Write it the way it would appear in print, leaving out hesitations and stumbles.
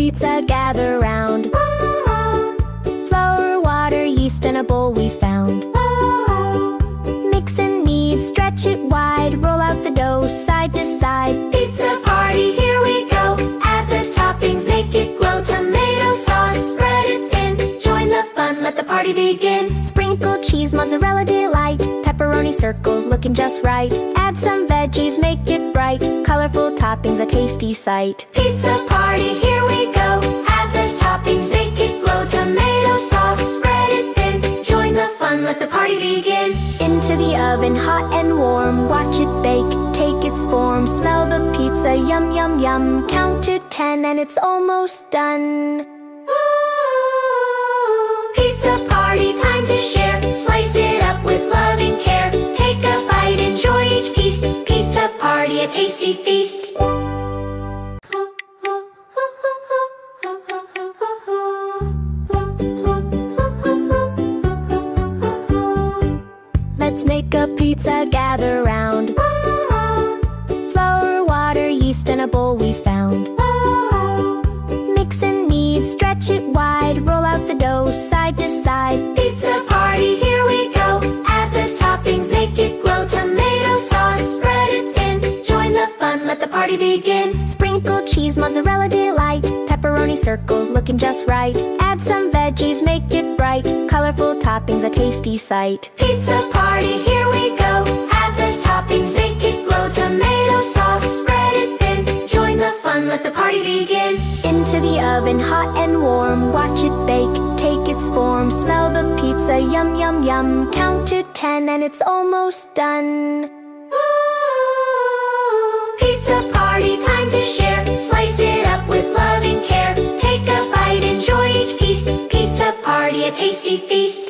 pizza, gather round. Flour, water, yeast, and a bowl we found. Mix and knead, stretch it wide, roll out the dough side to side. Pizza party, here we go. Add the toppings, make it glow. Tomato sauce, spread it thin. Join the fun, let the party begin. Sprinkle cheese, mozzarella delight. Pepperoni circles, looking just right. Add some veggies, make it bright. Colorful toppings, a tasty sight. Pizza party, here we go. Add the toppings, make it glow. Tomato sauce, spread it thin. Join the fun, let the party begin. Into the oven, hot and warm. Watch it bake, take its form. Smell the pizza, yum, yum, yum. Count to 10 and it's almost done. Pizza party, time to share. Slice it up with loving care. Take a bite, enjoy each piece. Pizza party, a tasty feast. Let's make a pizza, gather round. Flour, water, yeast, and a bowl we found. Mix and knead, stretch it wide, roll out the dough side to side. Pizza party, here we go. Add the toppings, make it glow. Tomato sauce, spread it thin. Join the fun, let the party begin. Sprinkle cheese, mozzarella delight. Pepperoni circles, looking just right. Add some veggies, make it bright. Colorful toppings, a tasty sight. Pizza party, here we go. Add the toppings, make it glow. Tomato sauce, spread it thin. Join the fun, let the party begin. Into the oven, hot and warm. Watch it bake, take its form. Smell the pizza, yum, yum, yum. Count to 10 and it's almost done. Pizza party, time to share. Slice it up with loving care. Take a bite, enjoy each piece. Pizza party, a tasty feast.